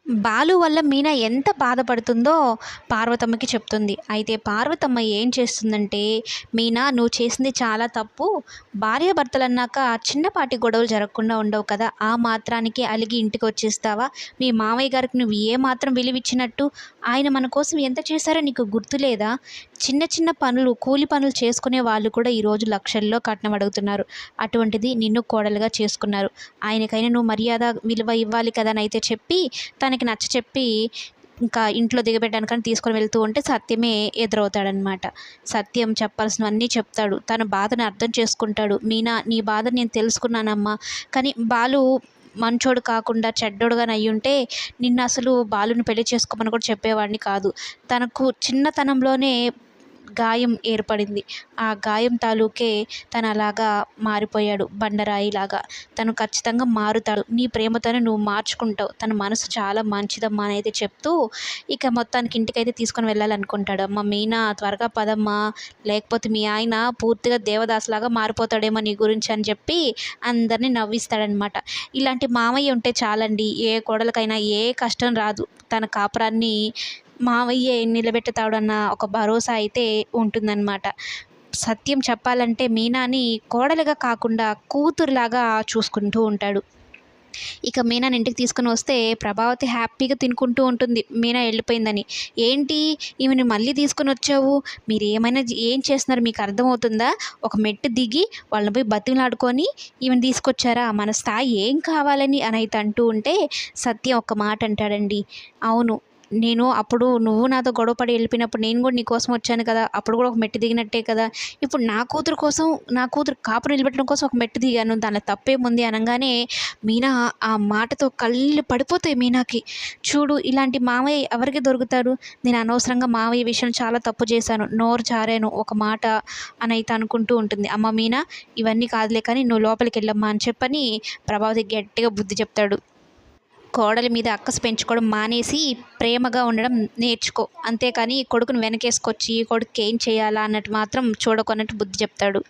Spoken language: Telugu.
బాలు వల్ల మీనా ఎంత బాధపడుతుందో పార్వతమ్మకి చెప్తుంది. అయితే పార్వతమ్మ ఏం చేస్తుందంటే, మీనా నువ్వు చేసింది చాలా తప్పు. భార్యాభర్తలన్నాక చిన్నపాటి గొడవలు జరగకుండా ఉండవు కదా, ఆ మాత్రానికి అలిగి ఇంటికి వచ్చేస్తావా? మీ మామయ్య గారికి నువ్వు ఏ మాత్రం విలువిచ్చినట్టు? ఆయన మన కోసం ఎంత చేశారో నీకు గుర్తులేదా? చిన్న చిన్న పనులు, కూలి పనులు చేసుకునే వాళ్ళు కూడా ఈరోజు లక్షల్లో కట్నం అడుగుతున్నారు. అటువంటిది నిన్ను కోడలుగా చేసుకున్నారు. ఆయనకైనా నువ్వు మర్యాద విలువ ఇవ్వాలి కదా అని అయితే చెప్పి, తనకి నచ్చచెప్పి ఇంకా ఇంట్లో దిగబెట్టడానికని తీసుకొని వెళ్తూ ఉంటే సత్యమే ఎదురవుతాడనమాట. సత్యం చెప్పాల్సినవన్నీ చెప్తాడు. తన బాధను అర్థం చేసుకుంటాడు. మీనా నీ బాధ నేను తెలుసుకున్నానమ్మా. కానీ బాలు మంచోడు కాకుండా చెడ్డోడుగాని అయ్యుంటే నిన్ను అసలు బాలుని పెళ్లి చేసుకోమని కూడా చెప్పేవాడిని కాదు. తనకు చిన్నతనంలోనే గాయం ఏర్పడింది. ఆ గాయం తాలూకే తను అలాగా మారిపోయాడు బండరాయిలాగా. తను ఖచ్చితంగా మారుతాడు. నీ ప్రేమతోనే నువ్వు మార్చుకుంటావు. తన మనసు చాలా మంచిదమ్మా అని అయితే చెప్తూ ఇక మొత్తానికి ఇంటికైతే తీసుకొని వెళ్ళాలనుకుంటాడు. అమ్మ మీనా త్వరగా పదమ్మా, లేకపోతే మీ ఆయన పూర్తిగా దేవదాసులాగా మారిపోతాడేమో నీ గురించి అని చెప్పి అందరినీ నవ్విస్తాడనమాట. ఇలాంటి మామయ్య ఉంటే చాలండి, ఏ కోడలికైనా ఏ కష్టం రాదు. తన కాపురాన్ని మావయ్యే నిలబెడతాడన్న ఒక భరోసా అయితే ఉంటుందన్నమాట. సత్యం చెప్పాలంటే మీనాని కోడలుగా కాకుండా కూతురులాగా చూసుకుంటూ ఉంటాడు. ఇక మీనాని ఇంటికి తీసుకొని వస్తే ప్రభావతి హ్యాపీగా తినుకుంటూ ఉంటుంది మీనా వెళ్ళిపోయిందని. ఏంటి ఈమెని మళ్ళీ తీసుకొని వచ్చావు? మీరు ఏమైనా ఏం చేస్తున్నారు మీకు అర్థమవుతుందా? ఒక మెట్టు దిగి వాళ్ళని పోయి బతిమలాడుకొని ఈమెను తీసుకొచ్చారా? మన స్థాయి ఏం కావాలని అని అయితే అంటూ ఉంటే సత్యం ఒక్క మాట అంటాడండి. అవును, నేను అప్పుడు నువ్వు నాతో గొడవపడి వెళ్ళిపోయినప్పుడు నేను కూడా నీకోసం వచ్చాను కదా, అప్పుడు కూడా ఒక మెట్టు దిగినట్టే కదా. ఇప్పుడు నా కూతురు కోసం, నా కూతురు కాపురం నిలబెట్టడం కోసం ఒక మెట్టు దిగాను, దానిలో తప్పేముంది అనగానే మీనా ఆ మాటతో కళ్ళు పడిపోతాయి మీనాకి. చూడు ఇలాంటి మావయ్య ఎవరికి దొరుకుతారు? నేను అనవసరంగా మావయ్య విషయం చాలా తప్పు చేశాను, నోరు జారాను ఒక మాట అని అయితే అనుకుంటూ ఉంటుంది. అమ్మ మీనా ఇవన్నీ కాదులే కానీ నువ్వు లోపలికి వెళ్ళమ్మా అని చెప్పని ప్రభావతి గట్టిగా బుద్ధి చెప్తాడు. కోడలి మీద అక్కసు పెంచుకోవడం మానేసి ప్రేమగా ఉండడం నేర్చుకో, అంతేకాని కొడుకుని వెనకేసుకొచ్చి కొడుకుకి ఏం చేయాలా అన్నట్టు మాత్రం చూడకు అన్నట్టు బుద్ధి చెప్తాడు.